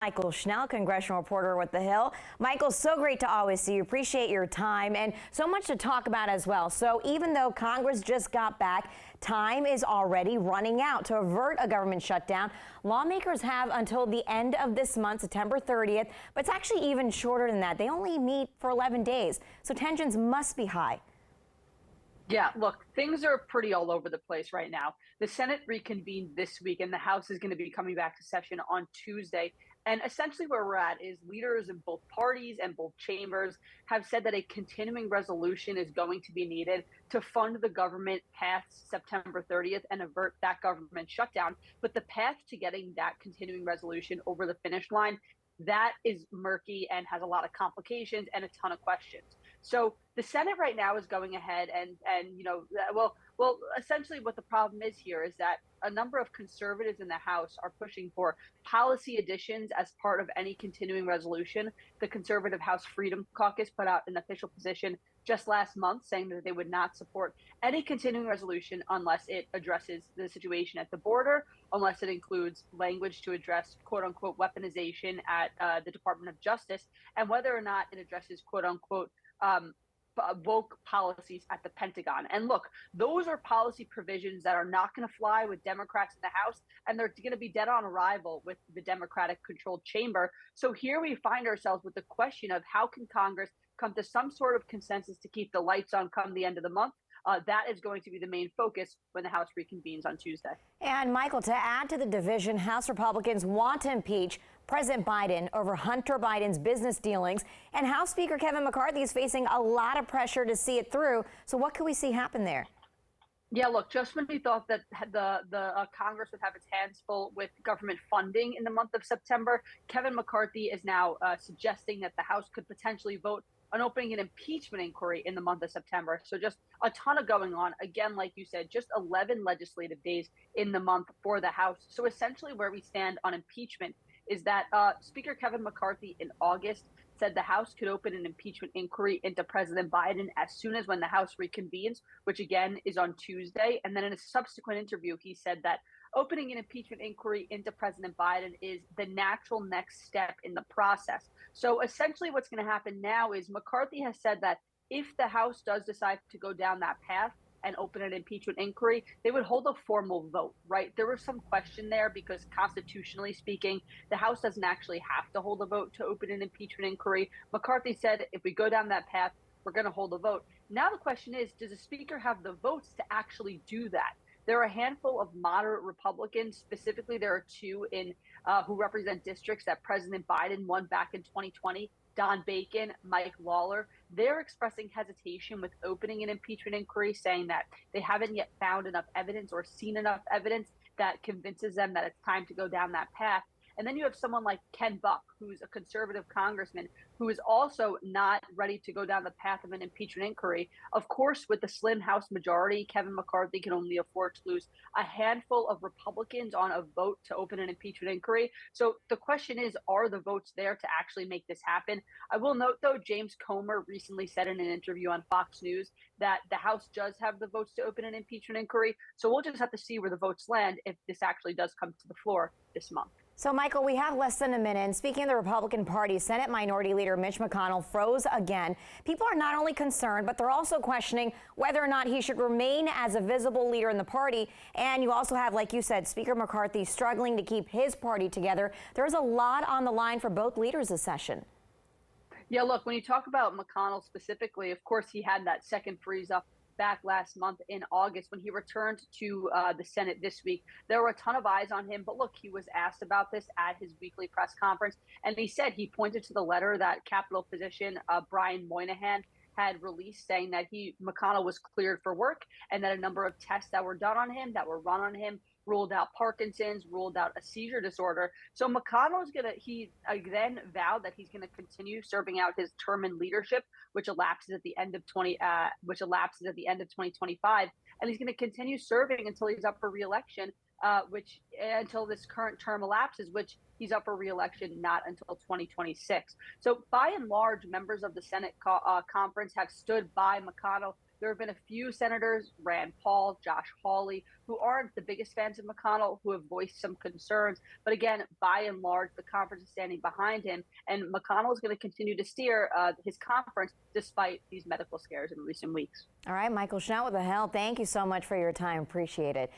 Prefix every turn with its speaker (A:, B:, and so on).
A: Mychael Schnell, congressional reporter with The Hill. Michael, so great to always see you. Appreciate your time and so much to talk about as well. So even though Congress just got back, time is already running out to avert a government shutdown. Lawmakers have until the end of this month, September 30th, but it's actually even shorter than that. They only meet for 11 days, so tensions must be high.
B: Yeah, look, things are pretty all over the place right now. The Senate reconvened this week, and the House is going to be coming back to session on Tuesday. And essentially where we're at is leaders in both parties and both chambers have said that a continuing resolution is going to be needed to fund the government past September 30th and avert that government shutdown. But the path to getting that continuing resolution over the finish line, that is murky and has a lot of complications and a ton of questions. So the Senate right now is going ahead and essentially what the problem is here is that a number of conservatives in the House are pushing for policy additions as part of any continuing resolution. The Conservative House Freedom Caucus put out an official position just last month saying that they would not support any continuing resolution unless it addresses the situation at the border, unless it includes language to address quote unquote weaponization at the Department of Justice, and whether or not it addresses quote unquote woke policies at the Pentagon. And look, those are policy provisions that are not going to fly with Democrats in the House, and they're going to be dead on arrival with the Democratic controlled chamber. So here we find ourselves with the question of how can Congress come to some sort of consensus to keep the lights on come the end of the month. That is going to be the main focus when the House reconvenes on Tuesday.
A: And Michael, to add to the division, House Republicans want to impeach President Biden over Hunter Biden's business dealings, and House Speaker Kevin McCarthy is facing a lot of pressure to see it through. So what can we see happen there?
B: Yeah, look, just when we thought that the Congress would have its hands full with government funding in the month of September, Kevin McCarthy is now suggesting that the House could potentially vote on opening an impeachment inquiry in the month of September. So just a ton of going on. Again, like you said, just 11 legislative days in the month for the House. So essentially where we stand on impeachment is that Speaker Kevin McCarthy in August said the House could open an impeachment inquiry into President Biden as soon as when the House reconvenes, which again is on Tuesday. And then in a subsequent interview, he said that opening an impeachment inquiry into President Biden is the natural next step in the process. So essentially what's going to happen now is McCarthy has said that if the House does decide to go down that path and open an impeachment inquiry, they would hold a formal vote, right? There was some question there because constitutionally speaking, the House doesn't actually have to hold a vote to open an impeachment inquiry. McCarthy said, if we go down that path, we're going to hold a vote. Now the question is, does the Speaker have the votes to actually do that? There are a handful of moderate Republicans. Specifically, there are two in who represent districts that President Biden won back in 2020, Don Bacon, Mike Lawler. They're expressing hesitation with opening an impeachment inquiry, saying that they haven't yet found enough evidence or seen enough evidence that convinces them that it's time to go down that path. And then you have someone like Ken Buck, who's a conservative congressman, who is also not ready to go down the path of an impeachment inquiry. Of course, with the slim House majority, Kevin McCarthy can only afford to lose a handful of Republicans on a vote to open an impeachment inquiry. So the question is, are the votes there to actually make this happen? I will note, though, James Comer recently said in an interview on Fox News that the House does have the votes to open an impeachment inquiry. So we'll just have to see where the votes land if this actually does come to the floor this month.
A: So, Michael, we have less than a minute. And speaking of the Republican Party, Senate Minority Leader Mitch McConnell froze again. People are not only concerned, but they're also questioning whether or not he should remain as a visible leader in the party. And you also have, like you said, Speaker McCarthy struggling to keep his party together. There's a lot on the line for both leaders this session.
B: Yeah, look, when you talk about McConnell specifically, of course, he had that second freeze up back last month in August when he returned to the Senate this week. There were a ton of eyes on him, but look, he was asked about this at his weekly press conference, and he pointed to the letter that Capitol physician Brian Moynihan had released saying that McConnell was cleared for work and that a number of tests that were done on him, that were run on him, ruled out Parkinson's, ruled out a seizure disorder. So McConnell is he then vowed that he's going to continue serving out his term in leadership, which elapses at the end of 2025, and he's going to continue serving until he's up for reelection, until this current term elapses, which he's up for reelection not until 2026. So by and large, members of the Senate conference have stood by McConnell There have been a few senators, Rand Paul, Josh Hawley, who aren't the biggest fans of McConnell, who have voiced some concerns. But again, by and large, the conference is standing behind him, and McConnell is going to continue to steer his conference despite these medical scares in recent weeks.
A: All right, Mychael Schnell with The Hill, thank you so much for your time. Appreciate it.